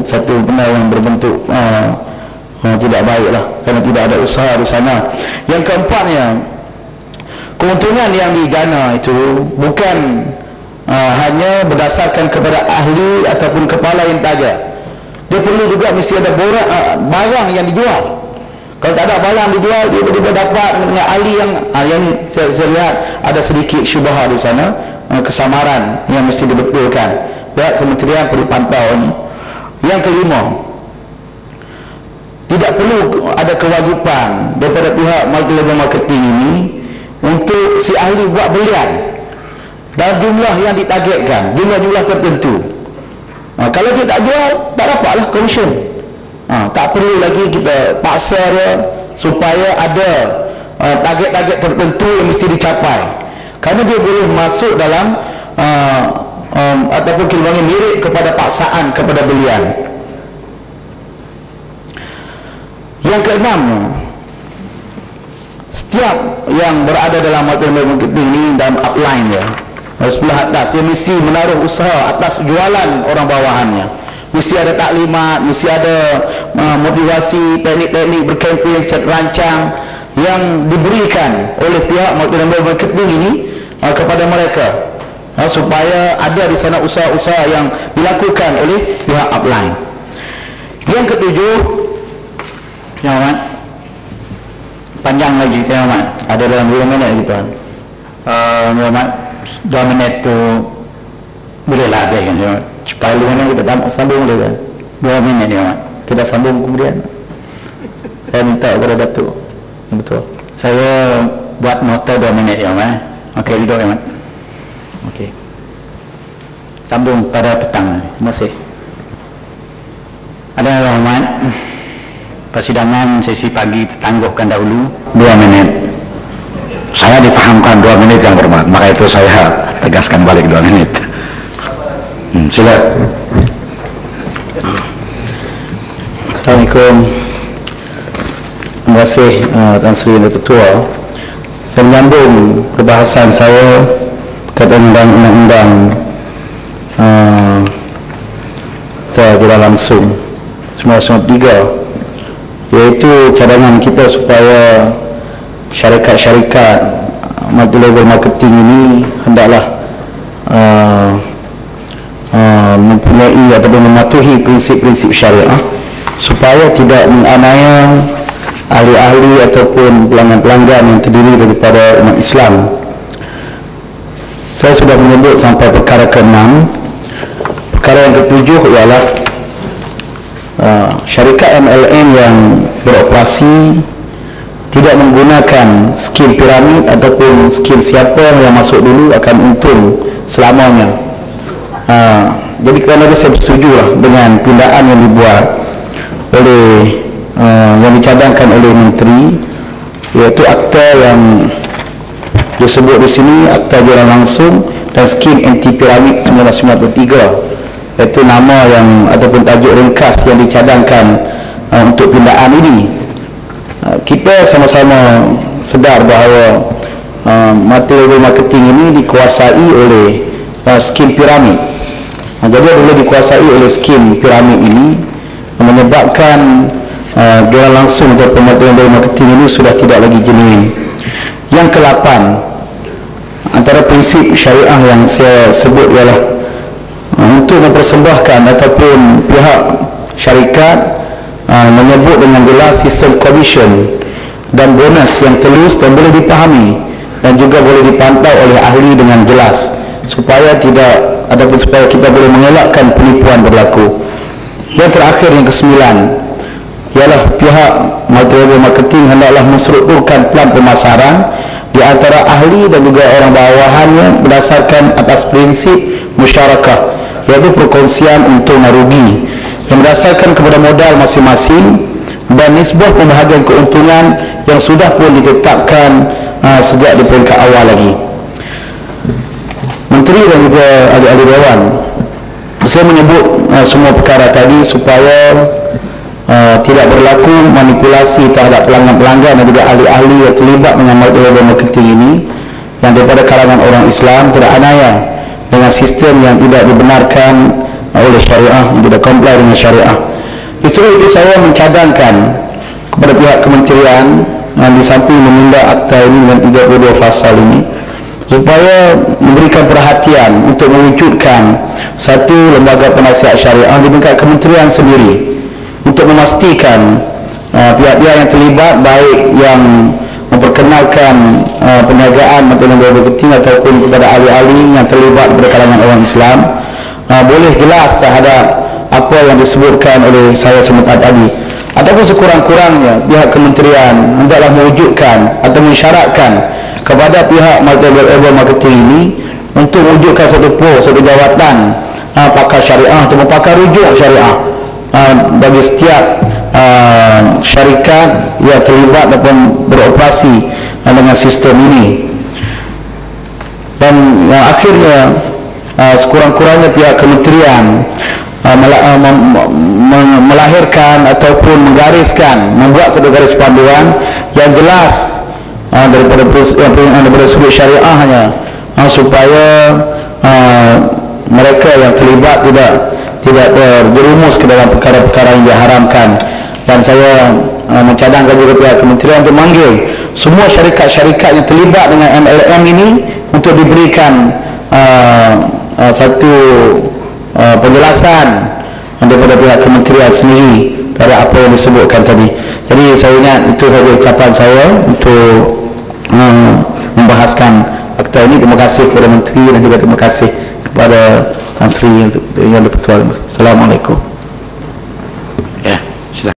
satu benda yang berbentuk tidak baiklah, kerana tidak ada usaha di sana. Yang keempatnya, keuntungan yang dijana itu bukan hanya berdasarkan kepada ahli ataupun kepala yang tajak. Dia perlu juga mesti ada barang yang dijual. Kalau tak ada barang dijual, dia boleh dapat dengan ahli yang saya lihat ada sedikit syubhah di sana, kesamaran yang mesti dibetulkan. Pihak kementerian perlu pantau ini. Yang kelima, tidak perlu ada kewajipan daripada pihak multi-level marketing ini untuk si ahli buat belian dalam jumlah yang ditargetkan, jumlah tertentu. Kalau dia tak jual, tak dapatlah komisen. Tak perlu lagi kita paksa dia supaya ada target-target tertentu yang mesti dicapai, kerana dia boleh masuk dalam ataupun kita mirip kepada paksaan kepada belian. Yang keenamnya, setiap yang berada dalam multi-level marketing ini dalam upline dia, sebelah atas, dia mesti menaruh usaha atas jualan orang bawahannya. Mesti ada taklimat, mesti ada motivasi, teknik-teknik berkempen rancang yang diberikan oleh pihak multi-level marketing ini kepada mereka, supaya ada di sana usaha-usaha yang dilakukan oleh pihak upline. Yang ketujuh, ya Mat, panjang lagi ya Mat, ada dalam 2 minit lagi Tuan. Ya Mat, 2 minit tu boleh lah ada kan ya Mat, supaya 2 minit kita sambung boleh kan, 2 minit ya Mat, kita sambung kemudian. Saya minta kepada Datuk, betul, saya buat nota 2 minit ya Mat. Okey, duduk ya Mat. Okey, sambung pada petang. Terima kasih. Ada yang Mat, persidangan sesi pagi tertangguhkan dahulu 2 minit. Saya dipahamkan 2 menit yang bermakna, maka itu saya tegaskan balik 2 menit. Sila. Assalamualaikum. Terima kasih Tuan Sri Yang Ketua. Saya menyambung perbahasan saya tentang undang-undang tidak langsung 1993, iaitu cadangan kita supaya syarikat-syarikat multi-level marketing ini hendaklah mempunyai ataupun mematuhi prinsip-prinsip syariah supaya tidak menganiaya ahli-ahli ataupun pelanggan-pelanggan yang terdiri daripada umat Islam. Saya sudah menyebut sampai perkara ke-6. Perkara yang ke-7 ialah syarikat MLM yang beroperasi tidak menggunakan skim piramid ataupun skim siapa yang masuk dulu akan untung selamanya. Jadi kerana saya bersetuju lah dengan pindaan yang dibuat oleh yang dicadangkan oleh Menteri, iaitu akta yang disebut di sini, akta jualan langsung dan skim anti piramid 1993, iaitu nama yang ataupun tajuk ringkas yang dicadangkan untuk pindaan ini. Kita sama-sama sedar bahawa multi-level marketing ini dikuasai oleh skim piramid. Jadi apabila dikuasai oleh skim piramid ini, menyebabkan jualan langsung atau multi-level marketing ini sudah tidak lagi genuine. Yang ke-8, antara prinsip syariah yang saya sebut ialah untuk mempersembahkan ataupun pihak syarikat menyebut dengan jelas sistem komisen dan bonus yang telus dan boleh dipahami dan juga boleh dipantau oleh ahli dengan jelas, supaya tidak ataupun supaya kita boleh mengelakkan penipuan berlaku. Yang terakhir, yang ke-9, ialah pihak multi-level marketing hendaklah menstrukturkan plan pemasaran di antara ahli dan juga orang bawahannya berdasarkan atas prinsip musyarakah, iaitu perkongsian untung dan rugi yang berdasarkan kepada modal masing-masing dan nisbah pembahagian keuntungan yang sudah pun ditetapkan sejak di peringkat awal lagi. Menteri dan juga ahli-ahli dewan, saya menyebut semua perkara tadi supaya tidak berlaku manipulasi terhadap pelanggan-pelanggan dan juga ahli-ahli yang terlibat dengan multi-level marketing ini, yang daripada kalangan orang Islam tidak anaya dengan sistem yang tidak dibenarkan oleh syariah, yang tidak comply dengan syariah. Itu saya mencadangkan kepada pihak kementerian di samping meminda akta ini dengan 32 pasal ini, supaya memberikan perhatian untuk mewujudkan satu lembaga penasihat syariah di tingkat kementerian sendiri, untuk memastikan pihak-pihak yang terlibat, baik yang memperkenalkan perniagaan atau lembaga marketing ataupun kepada ahli-ahli yang terlibat pada kalangan orang Islam, boleh jelas terhadap apa yang disebutkan oleh saya sebentar tadi, ataupun sekurang-kurangnya pihak kementerian hendaklah mewujudkan atau mensyaratkan kepada pihak marketing ini untuk mewujudkan satu pos, satu jawatan pakar syariah atau pakar rujuk syariah bagi setiap syarikat yang terlibat ataupun beroperasi dengan sistem ini. Dan yang akhirnya sekurang-kurangnya pihak kementerian melahirkan ataupun menggariskan, membuat satu garis panduan yang jelas daripada sudut syariahnya, supaya mereka yang terlibat tidak terjerumus ke dalam perkara-perkara yang diharamkan. Dan saya mencadangkan juga pihak kementerian untuk memanggil semua syarikat-syarikat yang terlibat dengan MLM ini untuk diberikan satu penjelasan daripada pihak kementerian sendiri terhadap apa yang disebutkan tadi. Jadi saya ingat itu saja ucapan saya untuk membahaskan akta ini. Terima kasih kepada Menteri dan juga terima kasih kepada Tan Sri yang di-Pertuan. Assalamualaikum.